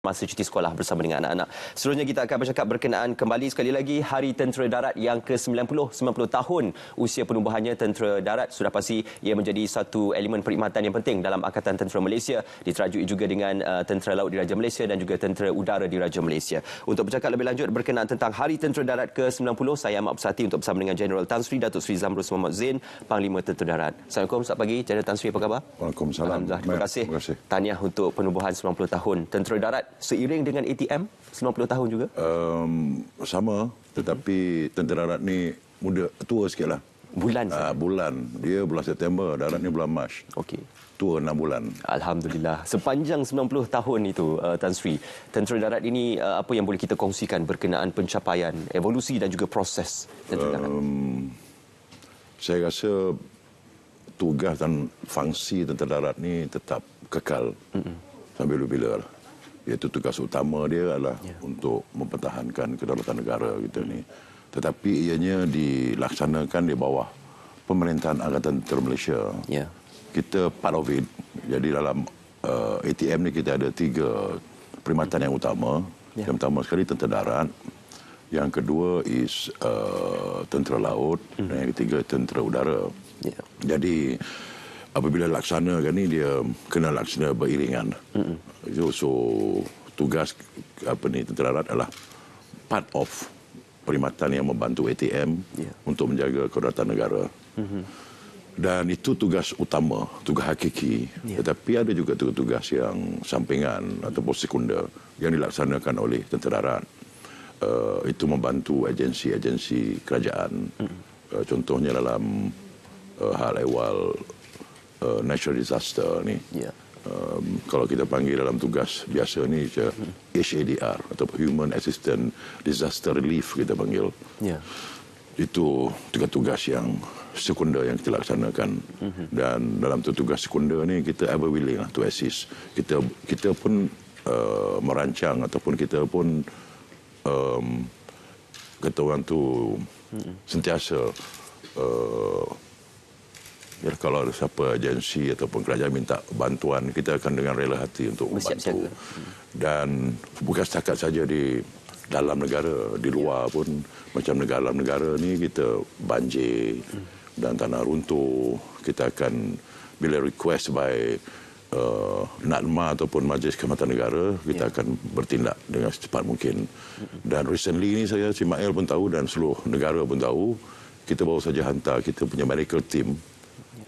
masa cuti sekolah bersama dengan anak-anak. Seterusnya kita akan bercakap berkenaan kembali sekali lagi Hari Tentera Darat yang ke-90, 90 tahun usia penubuhannya. Tentera Darat sudah pasti ia menjadi satu elemen perkhidmatan yang penting dalam Angkatan Tentera Malaysia, diterajui juga dengan Tentera Laut Diraja Malaysia dan juga Tentera Udara Diraja Malaysia. Untuk bercakap lebih lanjut berkenaan tentang Hari Tentera Darat ke-90, saya amat bersati untuk bersama dengan Jeneral Tan Sri Datuk Sri Zamrus Mohamad Zain, Panglima Tentera Darat. Assalamualaikum, selamat pagi Jeneral Tan Sri, apa khabar? Waalaikumsalam. Terima kasih. Tahniah untuk penubuhan 90 tahun Tentera Darat. Seiring dengan ATM 90 tahun juga? Sama, tetapi Tentera Darat ni tua sikit lah. Bulan? Bulan. Dia bulan September, Darat ni bulan Mac. Okey. Tua 6 bulan. Alhamdulillah. Sepanjang 90 tahun itu, Tan Sri, Tentera Darat ini apa yang boleh kita kongsikan berkenaan pencapaian, evolusi dan juga proses Tentera Darat? Saya rasa tugas dan fungsi Tentera Darat ni tetap kekal sampai bila-bila lah. Iaitu tugas utama dia adalah untuk mempertahankan kedaulatan negara kita ni. Tetapi ianya dilaksanakan di bawah pemerintahan Angkatan Tentera Malaysia. Kita part of it. Jadi dalam ATM ni kita ada 3 perkhidmatan yang utama. Yang pertama sekali Tentera Darat. Yang kedua is Tentera Laut. Dan yang ketiga Tentera Udara. Jadi apabila laksanakan ni dia kena laksana beriringan. So tugas Tentera Darat adalah part of perkhidmatan yang membantu ATM untuk menjaga kedaulatan negara. Dan itu tugas utama, tugas hakiki. Tetapi ada juga tugas yang sampingan ataupun sekunder yang dilaksanakan oleh Tentera Darat. Itu membantu agensi-agensi kerajaan. Contohnya dalam hal ehwal natural disaster ni. Kalau kita panggil dalam tugas biasa ni HADR atau Human Assistance Disaster Relief kita panggil. Itu tugas-tugas yang sekunder yang kita laksanakan. Dan dalam tugas sekunder ni kita ever willing to assist. Kita pun merancang ataupun kita pun kata orang tu sentiasa kalau ada siapa agensi ataupun kerajaan minta bantuan, kita akan dengan rela hati untuk membantu. Dan bukan setakat saja di dalam negara, di luar pun macam dalam negara ni kita banjir dan tanah runtuh, kita akan bila request by NADMA ataupun Majlis Kehormatan Negara, kita akan bertindak dengan secepat mungkin. Dan recently ni saya, Ismail pun tahu dan seluruh negara pun tahu, kita baru saja hantar kita punya medical team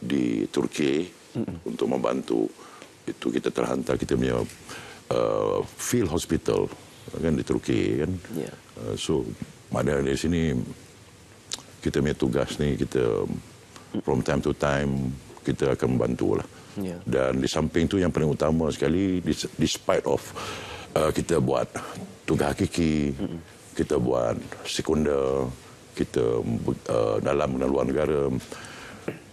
di Turki untuk membantu. Itu kita terhantar kita punya field hospital kan di Turki kan. So ada di sini kita punya tugas ni, kita from time to time kita akan membantu lah. Dan di samping tu yang paling utama sekali, despite of kita buat tugas hakiki, kita buat sekunder, kita dalam dan luar negara.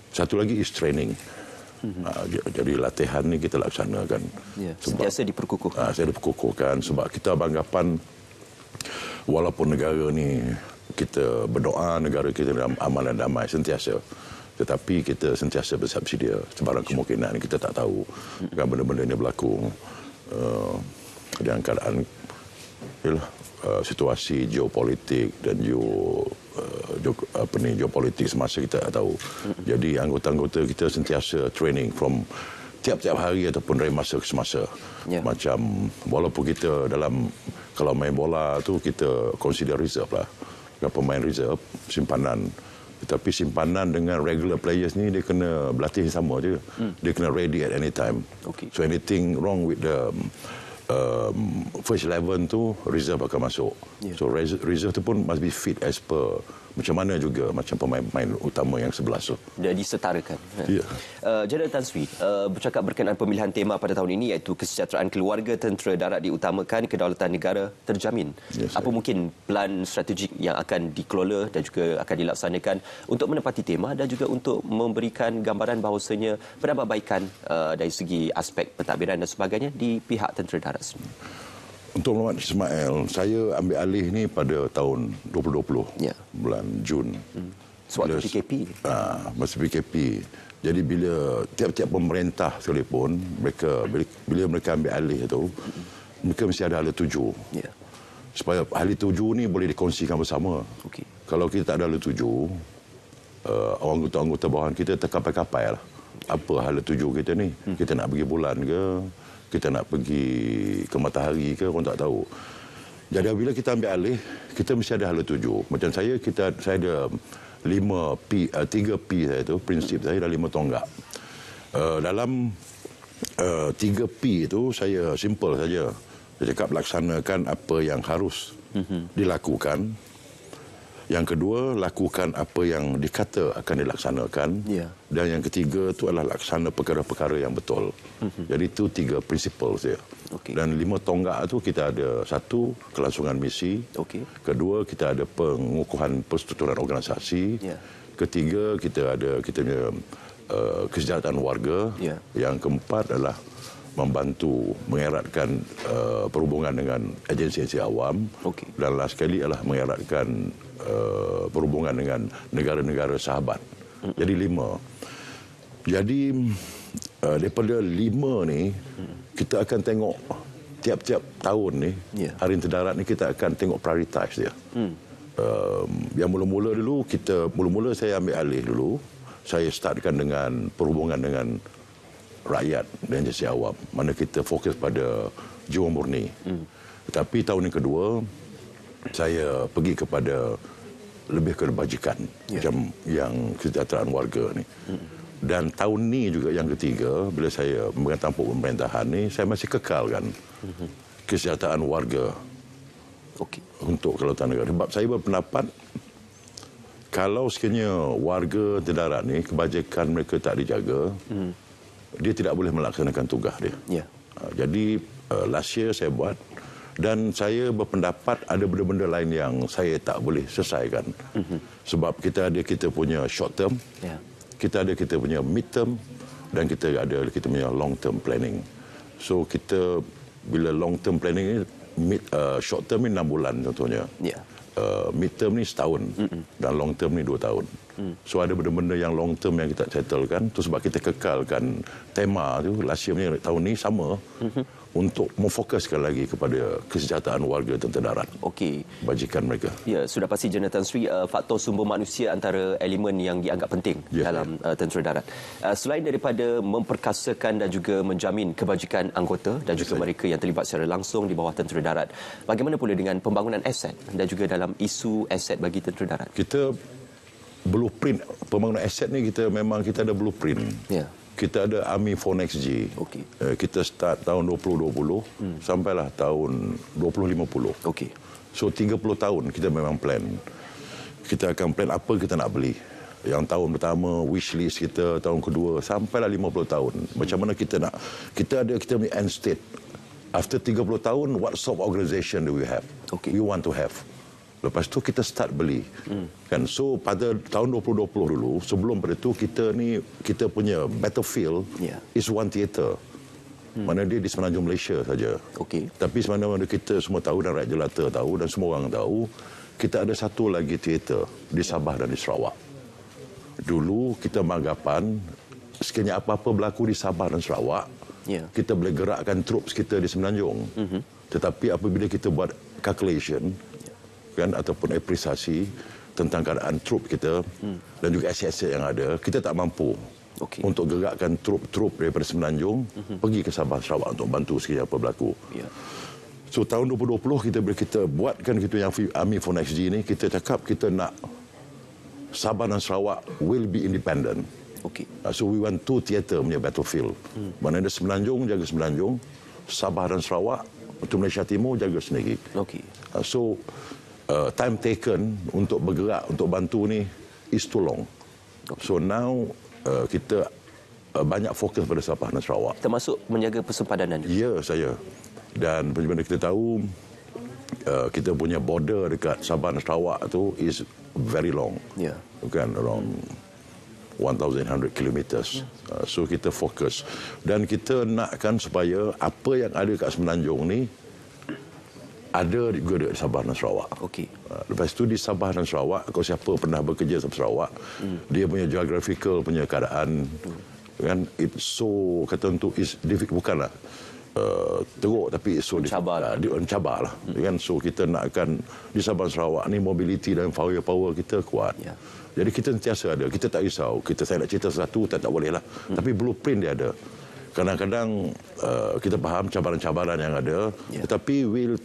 Satu lagi is training. Jadi latihan ni kita laksanakan. Sentiasa diperkukuhkan. Saya diperkukuhkan sebab kita beranggapan walaupun negara ni kita berdoa negara kita dalam aman dan damai sentiasa, tetapi kita sentiasa bersiap sedia sebarang kemungkinan kita tak tahu kan benda-benda ini berlaku dalam keadaan situasi geopolitik dan geopolitik semasa kita tak tahu. Jadi anggota-anggota kita sentiasa training from tiap-tiap hari ataupun dari masa ke semasa. Macam walaupun kita dalam kalau main bola tu kita consider reserve lah. Pemain reserve, simpanan. Tetapi simpanan dengan regular players ni dia kena berlatih sama je. Dia kena ready at any time. So anything wrong with the first 11 tu reserve akan masuk. So reserve tu pun must be fit as per macam mana juga macam pemain-pemain utama yang 11 tu. Dia disetarakan. Jeneral Tan Sri, bercakap berkenaan pemilihan tema pada tahun ini iaitu kesejahteraan keluarga Tentera Darat diutamakan, kedaulatan negara terjamin. Apa mungkin plan strategik yang akan dikelola dan juga akan dilaksanakan untuk menepati tema dan juga untuk memberikan gambaran bahawasanya penambahbaikan dari segi aspek pentadbiran dan sebagainya di pihak Tentera Darat sendiri? Untuk maklumat Ismail, saya ambil alih ni pada tahun 2020, bulan Jun. Sewaktu PKP? Masa PKP. Jadi bila tiap-tiap pemerintah sekalipun, bila mereka ambil alih itu, mereka mesti ada hala tuju. Ya. Supaya hala tuju ni boleh dikongsikan bersama. Okey. Kalau kita tak ada hala tuju, anggota-anggota bawahan kita terkapai-kapai lah. Apa hala tuju kita ni? Kita nak pergi bulan ke? Kita nak pergi ke matahari ke? Orang tak tahu. Jadi bila kita ambil alih, kita mesti ada hala tuju. Macam saya ada 3 P saya tu, prinsip saya dah 5 tonggak. Dalam 3 P itu saya simple saja. Saya cakap laksanakan apa yang harus dilakukan. Yang kedua, lakukan apa yang dikata akan dilaksanakan. Ya. Dan yang ketiga itu adalah laksana perkara-perkara yang betul. Jadi itu 3 prinsipal saya. Okey. Dan 5 tonggak itu kita ada 1, kelangsungan misi. Okey. Kedua, kita ada pengukuhan perstrukturan organisasi. Ya. Ketiga, kita punya kesejahteraan warga. Ya. Yang keempat adalah membantu mengeratkan perhubungan dengan agensi-agensi awam. Okey. Dan last sekali adalah mengeratkan perhubungan dengan negara-negara sahabat. Jadi 5. Jadi daripada 5 ni kita akan tengok tiap-tiap tahun ni, Harian Terdarat ni kita akan tengok prioritas dia. Yang mula-mula saya ambil alih dulu. Saya startkan dengan perhubungan dengan rakyat dan agensi awam. Mana kita fokus pada jiwa murni. Tetapi tahun yang kedua, saya pergi kepada lebih ke bajikan. Macam yang kesejahteraan warga ni. Dan tahun ni juga yang ketiga, bila saya memegang tampuk pemerintahan ni, saya masih kekalkan kesejahteraan warga untuk kelautan negara. Sebab saya berpendapat, kalau sekiranya warga Terdarat ni, kebajikan mereka tak dijaga, dia tidak boleh melaksanakan tugas dia. Jadi, last year saya buat, dan saya berpendapat ada benda-benda lain yang saya tak boleh selesaikan. Sebab kita punya short term, kita punya mid term, dan kita punya long term planning. So kita bila long term planning ni, short term ni 6 bulan contohnya. Mid term ni setahun, dan long term ni 2 tahun. So ada benda-benda yang long term yang kita settlekan, tu sebab kita kekalkan tema tu last year ni, tahun ni sama, untuk memfokuskan lagi kepada kesejahteraan warga tentera darat. Okey. Bajikan mereka. Ya, sudah pasti Jeneral Tan Sri, faktor sumber manusia antara elemen yang dianggap penting dalam tentera darat. Selain daripada memperkasakan dan juga menjamin kebajikan anggota dan juga mereka yang terlibat secara langsung di bawah tentera darat, bagaimana pula dengan pembangunan aset dan juga dalam isu aset bagi tentera darat? Kita blueprint pembangunan aset ni, kita ada blueprint. Kita ada Army for Next G. Kita start tahun 2020 sampailah tahun 2050. So 30 tahun kita memang plan. Kita akan plan apa kita nak beli. Yang tahun pertama wish list kita, tahun kedua sampailah 50 tahun. Macam mana kita punya end state. After 30 tahun, what sort of organisation do we have? We want to have. Lepas tu kita start beli. Kan? So pada tahun 2020 dulu, sebelum pada tu kita punya battlefield is one theater. Mana dia di semenanjung Malaysia saja. Tapi sebenarnya kita semua tahu, dan rakyat jelata tahu, dan semua orang tahu, kita ada satu lagi theater di Sabah dan di Sarawak. Dulu kita beranggapan sekiranya apa-apa berlaku di Sabah dan Sarawak, kita boleh gerakkan troops kita di semenanjung. Tetapi apabila kita buat calculation, ataupun apresiasi tentang keadaan trup kita dan juga aset-aset yang ada, kita tak mampu untuk gerakkan trup daripada Semenanjung pergi ke Sabah Sarawak untuk bantu sekiranya apa berlaku. So tahun 2020 kita buatkan kita yang Army for Next G ni, kita cakap kita nak Sabah dan Sarawak will be independent. So we want 2 theater punya battlefield. Mana ada Semenanjung jaga Semenanjung, Sabah dan Sarawak untuk Malaysia Timur jaga sendiri. So time taken untuk bergerak, untuk bantu ni is too long. So now kita banyak fokus pada Sabah dan Sarawak. Termasuk menjaga persempadanan. Ya, saya. Dan macam mana kita tahu, kita punya border dekat Sabah dan Sarawak tu is very long. Bukan around 1,100 kilometers. So kita fokus. Dan kita nakkan supaya apa yang ada kat Semenanjung ni ada juga di Sabah dan Sarawak. Lepas tu di Sabah dan Sarawak, kalau siapa pernah bekerja di Sarawak, dia punya geographical punya keadaan, kan, it's so, kata untuk is difficult, bukanlah. teruk tapi so mencabar lah. Kan, so kita nakkan di Sabah Sarawak ni mobility dan firepower kita kuat. Jadi kita sentiasa ada, kita tak risau. Saya nak cerita sesuatu tak boleh lah. Tapi blueprint dia ada. Kadang-kadang kita faham cabaran-cabaran yang ada, tetapi we'll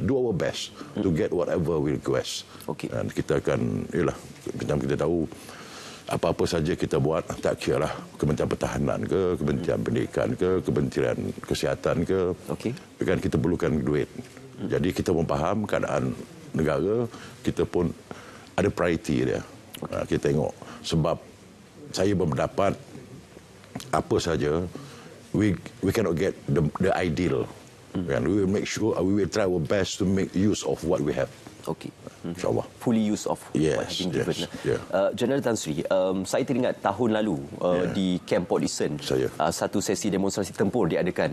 do our best to get whatever we request. Dan kita akan, macam kita tahu, apa-apa saja kita buat, tak kira lah Kementerian Pertahanan ke, Kementerian Pendidikan ke, Kementerian Kesihatan ke, kan kita perlukan duit. Jadi kita memfaham keadaan negara, kita pun ada priority dia. Kita tengok, sebab saya berpendapat apa saja, we cannot get the ideal. And we will make sure, we will try our best to make use of what we have. InsyaAllah. Fully use of what has been given. General Tan Sri, saya teringat tahun lalu di Camp Port Dickson, satu sesi demonstrasi tempur diadakan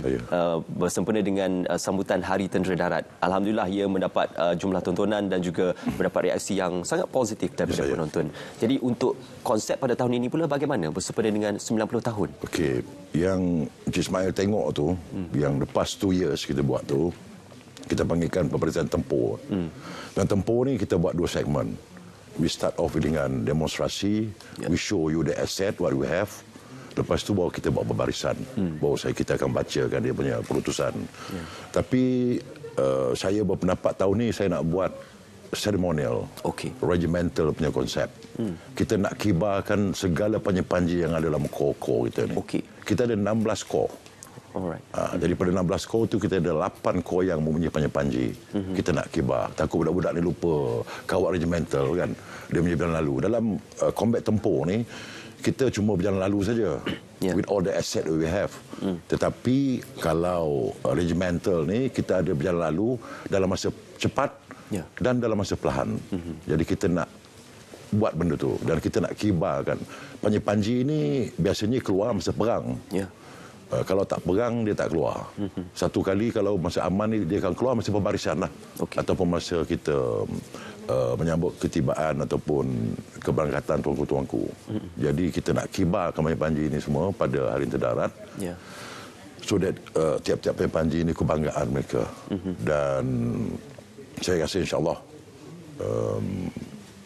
bersempena dengan sambutan Hari Tentera Darat. Alhamdulillah ia mendapat jumlah tontonan dan juga mendapat reaksi yang sangat positif daripada penonton. Jadi untuk konsep pada tahun ini pula bagaimana bersempena dengan 90 tahun? Okey, yang Encik Ismail tengok tu, yang the past 2 years kita buat tu, kita panggilkan peperiksaan tempur. Dan tempur ni kita buat 2 segmen. We start off dengan demonstrasi, we show you the asset, what we have. Lepas tu baru kita buat pembarisan. Baru kita akan bacakan dia punya keputusan. Tapi saya berpendapat tahun ni saya nak buat ceremonial, regimental punya konsep. Kita nak kibarkan segala panji-panji yang ada dalam kor-kor kita ni. Kita ada 16 kor. Jadi pada 16 kor tu kita ada 8 kor yang mempunyai panji-panji. Kita nak kibar. Takut budak-budak ni lupa kawat regimental kan. Dia punya berjalan lalu. Dalam combat tempur ni, kita cuma berjalan lalu saja. With all the asset we have. Tetapi kalau regimental ni, kita ada berjalan lalu dalam masa cepat dan dalam masa perlahan. Jadi kita nak buat benda tu. Dan kita nak kibarkan. Panji-panji ni biasanya keluar masa perang. Kalau tak perang, dia tak keluar. Satu kali kalau masa aman ni, dia akan keluar masa pembarisan lah. Ataupun masa kita menyambut ketibaan ataupun keberangkatan tuanku-tuanku. Jadi kita nak kibarkan panji ini semua pada Hari Tentera Darat. So that tiap-tiap panji ini kebanggaan mereka. Dan saya rasa insyaAllah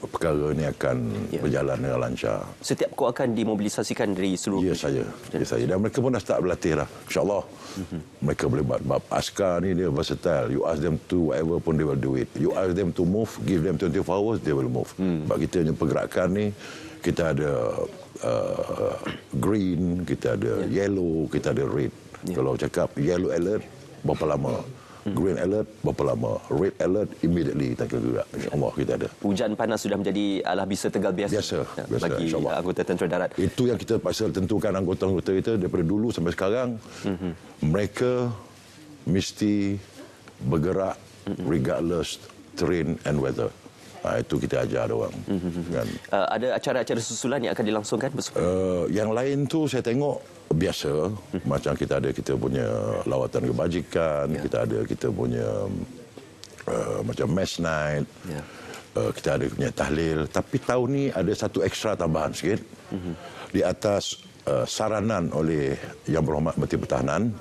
perkara ini akan berjalan dengan lancar. Setiap kau akan dimobilisasikan dari seluruh... Ya, saya. Dan mereka pun dah start berlatih lah. InsyaAllah. Mereka boleh buat. Bab askar ni dia versatile. You ask them to whatever pun they will do it. You ask them to move, give them 24 hours, they will move. Sebab kita punya pergerakan ni, kita ada green, kita ada yellow, kita ada red. Kalau cakap yellow alert, berapa lama? Green alert, berapa lama? Red alert, immediately kita akan gerak. InsyaAllah kita ada. Hujan panas sudah menjadi bisa tegal biasa bagi anggota Tentera Darat. Itu yang kita pasal tentukan anggota-anggota kita daripada dulu sampai sekarang. Mereka mesti bergerak regardless terrain and weather. Itu kita ajar orang. Kan? Ada acara-acara susulan yang akan dilangsungkan? Yang lain tu saya tengok biasa. Macam kita punya lawatan kebajikan, kita punya macam mass night, kita ada punya tahlil. Tapi tahun ni ada satu ekstra tambahan sikit. Di atas saranan oleh Yang Berhormat Menteri Pertahanan.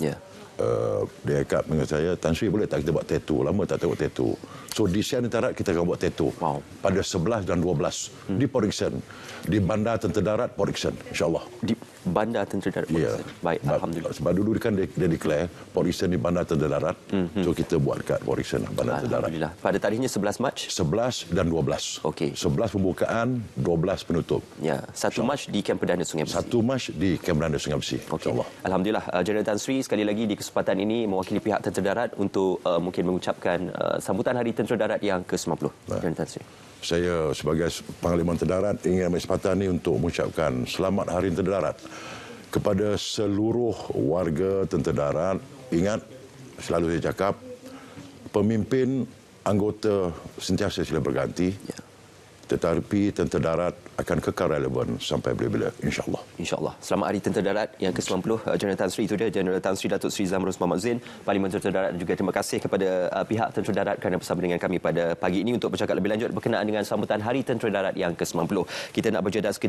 Dia cakap dengan saya, Tan Sri boleh tak kita buat tattoo? Lama tak tengok tattoo. So di Sian Darat kita akan buat tattoo. Pada 11 dan 12 di Port Dickson, di Bandar Tentera Darat Port Dickson, insyaAllah. Di Bandar Tentera Darat Port Dickson. Baik, alhamdulillah. Sebab dulu kan dia declare Port Dickson di Bandar Tentera Darat. So kita buat kat Port Dickson, Bandar Tentera Darat. Alhamdulillah. Pada tarikhnya 11 Mac? 11 dan 12. 11 pembukaan, 12 penutup. 1 Mac di Kamp Perdana Sungai Besi. 1 Mac di Kamp Perdana Sungai Besi. InsyaAllah. Alhamdulillah. General Tan Sri sekali lagi di kesempatan ini mewakili pihak Tentera Darat untuk mungkin mengucapkan sambutan Hari Tentera Darat yang ke-90. General Tan Sri. Saya sebagai Panglima Tentera Darat ingin ambil kesempatan ini untuk mengucapkan selamat Hari Tentera Darat kepada seluruh warga Tentera Darat. Ingat, selalu saya cakap, pemimpin anggota sentiasa silih berganti. Tetapi Tentera Darat akan kekal relevan sampai bila-bila, insyaAllah. InsyaAllah. Selamat Hari Tentera Darat yang ke-90. General Tan Sri, itu dia General Tan Sri Datuk Sri Zamrus Muhammad Zain, Parlimen Tentera Darat. Dan juga terima kasih kepada pihak Tentera Darat kerana bersama dengan kami pada pagi ini untuk bercakap lebih lanjut berkenaan dengan sambutan Hari Tentera Darat yang ke-90. Kita nak berjeda seketika.